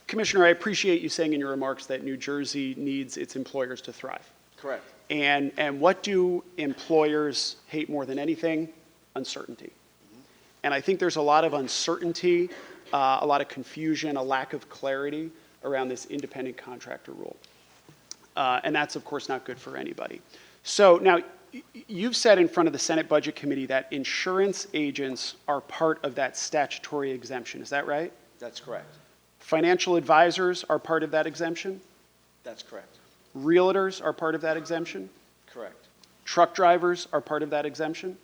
Commissioner, I appreciate you saying in your remarks that New Jersey needs its employers to thrive. Correct. And what do employers hate more than anything? Uncertainty. And I think there's a lot of uncertainty, a lot of confusion, a lack of clarity around this independent contractor rule. And that's, of course, not good for anybody. So now, you've said in front of the Senate Budget Committee that insurance agents are part of that statutory exemption. Is that right? That's correct. Financial advisors are part of that exemption? That's correct. Realtors are part of that exemption? Correct. Truck drivers are part of that exemption?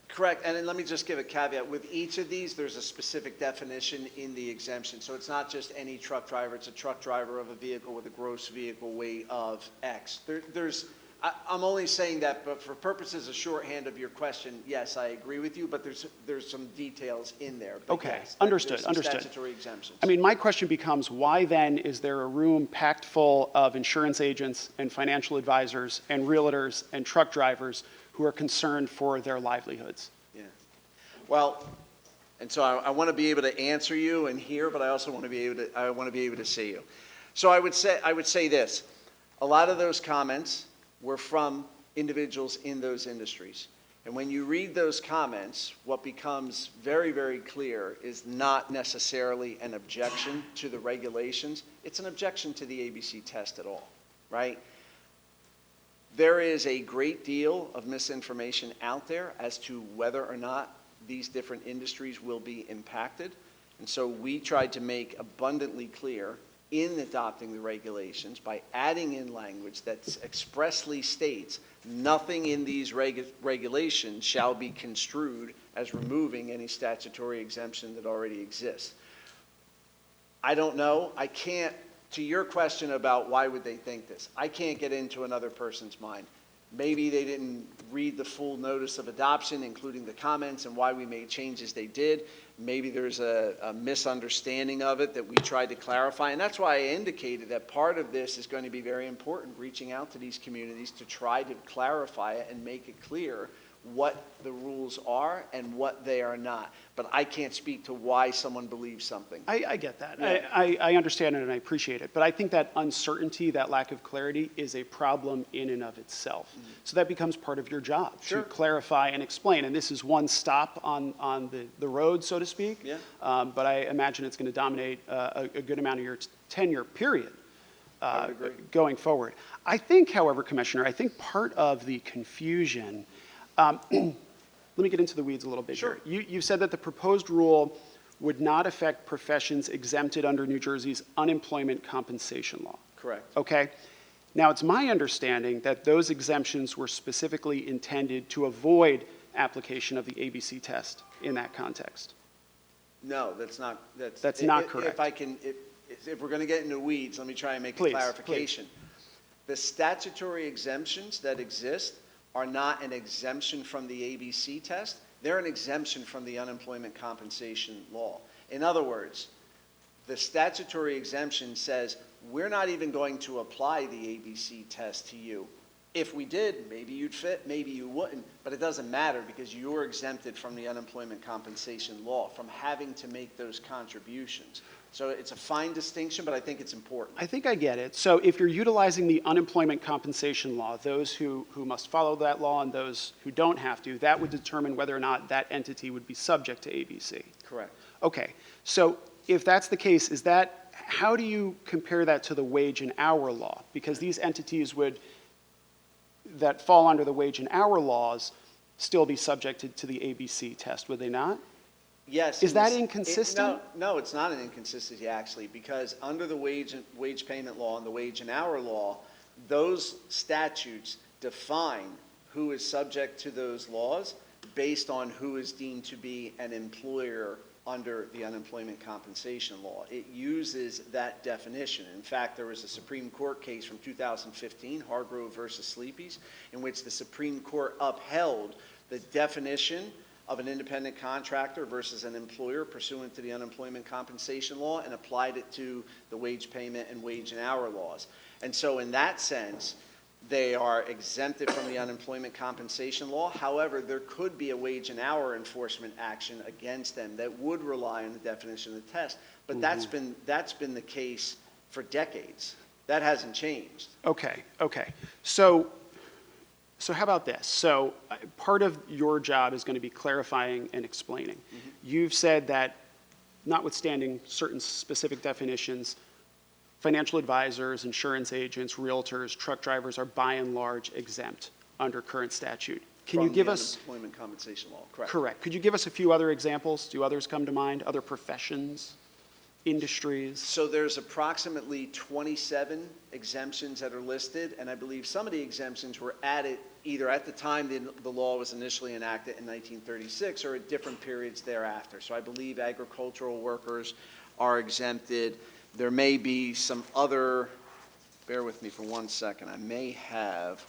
Correct, and then let me just give a caveat. With each of these, there's a specific definition in the exemption. So it's not just any truck driver, it's a truck driver of a vehicle with a gross vehicle weight of X. I'm only saying that, but for purposes of shorthand of your question, yes, I agree with you, but there's some details in there. But Okay, yes, understood, there's some statutory exemptions. I mean, my question becomes, why then is there a room packed full of insurance agents and financial advisors and realtors and truck drivers who are concerned for their livelihoods? Yeah. Well, and so I want to be able to answer you and hear, but I also want to be able to see you. So I would say this: a lot of those comments were from individuals in those industries. And when you read those comments, what becomes very, very clear is not necessarily an objection to the regulations. It's an objection to the ABC test at all, right? There is a great deal of misinformation out there as to whether or not these different industries will be impacted. And so we tried to make abundantly clear in adopting the regulations by adding in language that expressly states nothing in these regulations shall be construed as removing any statutory exemption that already exists. I don't know. I can't, to your question about why would they think this, I can't get into another person's mind. Maybe they didn't read the full notice of adoption, including the comments and why we made changes they did. Maybe there's a misunderstanding of it that we tried to clarify. And that's why I indicated that part of this is going to be very important, reaching out to these communities to try to clarify it and make it clear what the rules are and what they are not. But I can't speak to why someone believes something. I get that. Yeah. I understand it and I appreciate it. But I think that uncertainty, that lack of clarity, is a problem in and of itself. Mm-hmm. So that becomes part of your job, Sure. to clarify and explain. And this is one stop on the road, so to speak. Yeah. But I imagine it's going to dominate a good amount of your tenure, period, going forward. I think, however, Commissioner, I think part of the confusion, let me get into the weeds a little bit. Sure. Here. You said that the proposed rule would not affect professions exempted under New Jersey's unemployment compensation law. Correct. Okay. Now, it's my understanding that those exemptions were specifically intended to avoid application of the ABC test in that context. No, that's not. That's not correct. If we're going to get into weeds, let me try and make a clarification. The statutory exemptions that exist are not an exemption from the ABC test. They're an exemption from the unemployment compensation law. In other words, the statutory exemption says we're not even going to apply the ABC test to you. If we did, maybe you'd fit, maybe you wouldn't, but it doesn't matter because you're exempted from the unemployment compensation law, from having to make those contributions. So it's a fine distinction, but I think it's important. I think I get it. So if you're utilizing the unemployment compensation law, those who must follow that law and those who don't have to, that would determine whether or not that entity would be subject to ABC. Correct. Okay. So if that's the case, how do you compare that to the wage and hour law? Because these entities that fall under the wage and hour laws still be subjected to the ABC test, would they not? Yes. Is that inconsistent? No, it's not an inconsistency, actually, because under the wage payment law and the wage and hour law, those statutes define who is subject to those laws based on who is deemed to be an employer under the unemployment compensation law. It uses that definition. In fact, there was a Supreme Court case from 2015, Hargrove versus Sleepy's, in which the Supreme Court upheld the definition of an independent contractor versus an employer pursuant to the unemployment compensation law and applied it to the wage payment and wage and hour laws. And so in that sense, They are exempted from the unemployment compensation law. However, there could be a wage and hour enforcement action against them that would rely on the definition of the test. But that's been the case for decades. That hasn't changed. Okay, okay. So how about this? So part of your job is going to be clarifying and explaining. You've said that notwithstanding certain specific definitions, financial advisors, insurance agents, realtors, truck drivers are by and large exempt under current statute. Can you give us... From the unemployment compensation law, correct. Correct. Could you give us a few other examples? Do others come to mind? Other professions, industries? So there's approximately 27 exemptions that are listed, and I believe some of the exemptions were added either at the time the law was initially enacted in 1936 or at different periods thereafter. So I believe agricultural workers are exempted. There may be some other, bear with me for 1 second, I may have,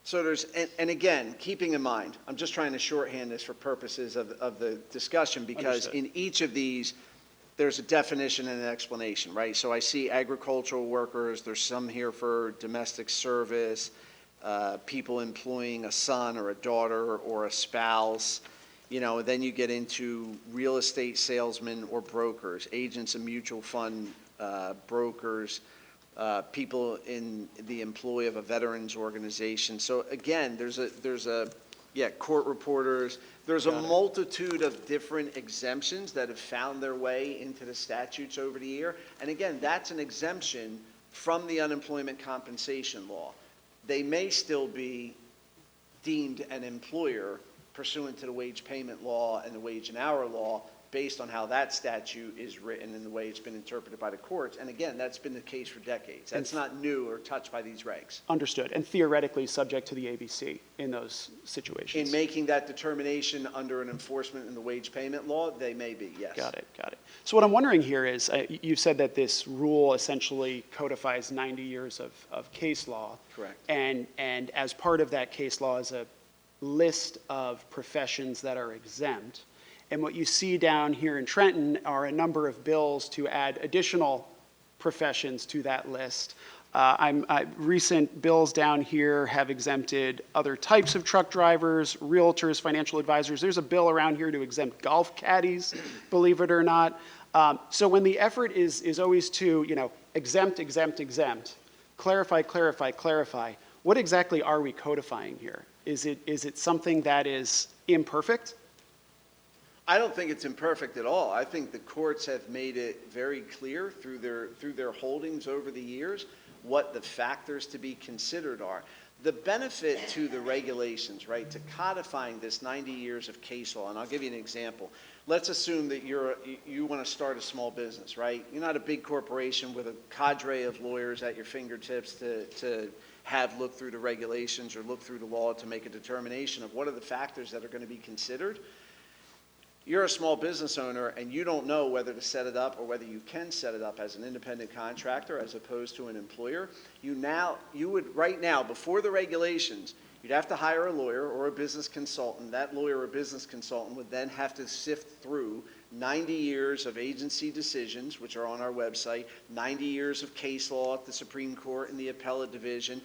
so there's, and again, keeping in mind, I'm just trying to shorthand this for purposes of the discussion, because Understood. in each of these, there's a definition and an explanation, right? So I see agricultural workers, there's some here for domestic service, people employing a son or a daughter or a spouse, you know, then you get into real estate salesmen or brokers, agents and mutual fund brokers, people in the employ of a veterans organization. So again, there's a court reporters. There's a multitude of different exemptions that have found their way into the statutes over the year. And again, that's an exemption from the unemployment compensation law. They may still be deemed an employer pursuant to the wage payment law and the wage and hour law, based on how that statute is written and the way it's been interpreted by the courts. And again, that's been the case for decades. That's not new or touched by these regs. Understood. And theoretically subject to the ABC in those situations. In making that determination under an enforcement in the wage payment law, they may be, yes. Got it, got it. So what I'm wondering here is, you said that this rule essentially codifies 90 years of case law. Correct. And as part of that case law is a list of professions that are exempt. And what you see down here in Trenton are a number of bills to add additional professions to that list. Recent bills down here have exempted other types of truck drivers, realtors, financial advisors. There's a bill around here to exempt golf caddies, believe it or not. So when the effort is always to, you know, exempt, exempt, exempt, clarify, clarify, clarify, what exactly are we codifying here? Is it something that is imperfect? I don't think it's imperfect at all. I think the courts have made it very clear through their holdings over the years what the factors to be considered are. The benefit to the regulations, right, to codifying this 90 years of case law, and I'll give you an example. Let's assume that you want to start a small business, right? You're not a big corporation with a cadre of lawyers at your fingertips to have look through the regulations or look through the law to make a determination of what are the factors that are going to be considered. You're a small business owner and you don't know whether to set it up or whether you can set it up as an independent contractor as opposed to an employer. You would right now, before the regulations, you'd have to hire a lawyer or a business consultant. That lawyer or business consultant would then have to sift through 90 years of agency decisions, which are on our website, 90 years of case law at the Supreme Court and the Appellate Division,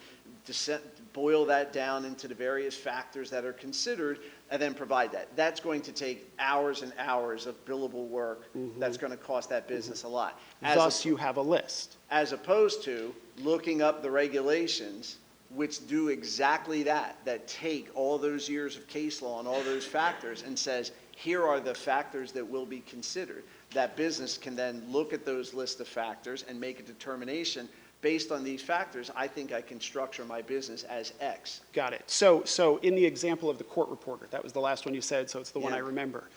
boil that down into the various factors that are considered, and then provide that. That's going to take hours and hours of billable work. That's going to cost that business a lot. Thus, you have a list. As opposed to looking up the regulations, which do exactly that take all those years of case law and all those factors and says, here are the factors that will be considered. That business can then look at those list of factors and make a determination. Based on these factors, I think I can structure my business as X. Got it. So in the example of the court reporter, that was the last one you said, so it's the one I remember.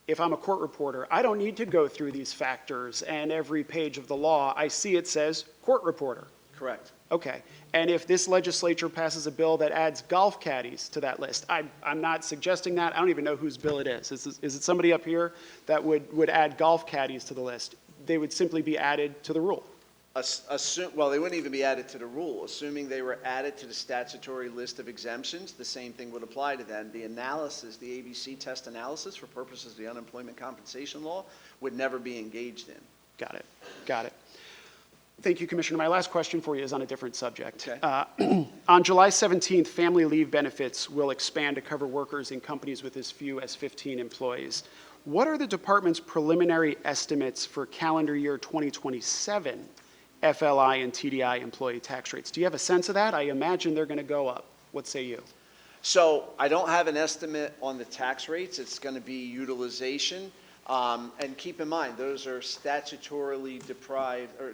If I'm a court reporter, I don't need to go through these factors and every page of the law. I see it says court reporter. Correct. Okay. And if this legislature passes a bill that adds golf caddies to that list, I'm not suggesting that. I don't even know whose bill it is. Is it somebody up here that would add golf caddies to the list? They would simply be added to the rule. Well, they wouldn't even be added to the rule. Assuming they were added to the statutory list of exemptions, the same thing would apply to them. The analysis, the ABC test analysis for purposes of the unemployment compensation law would never be engaged in. Got it. Got it. Thank you, Commissioner. My last question for you is on a different subject. Okay. On July 17th, family leave benefits will expand to cover workers in companies with as few as 15 employees. What are the department's preliminary estimates for calendar year 2027 FLI and TDI employee tax rates? Do you have a sense of that? I imagine they're going to go up. What say you? So I don't have an estimate on the tax rates. It's going to be utilization. And keep in mind, those are statutorily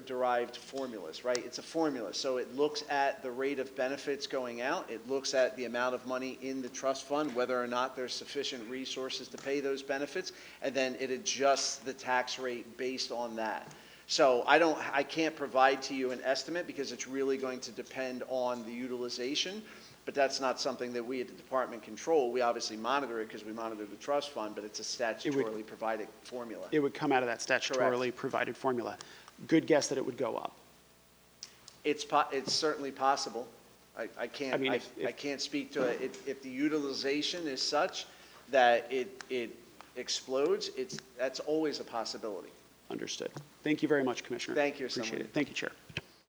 derived formulas, right? It's a formula. So it looks at the rate of benefits going out. It looks at the amount of money in the trust fund, whether or not there's sufficient resources to pay those benefits, and then it adjusts the tax rate based on that. So I can't provide to you an estimate because it's really going to depend on the utilization. But that's not something that we at the department control. We obviously monitor it because we monitor the trust fund, but it's a statutorily provided formula. It would come out of that statutorily provided formula. Good guess that it would go up. It's certainly possible. I can't, I mean, I can't speak to it. If the utilization is such that it explodes, that's always a possibility. Understood. Thank you very much, Commissioner. Thank you, Appreciate Assemblyman. it. Thank you, Chair.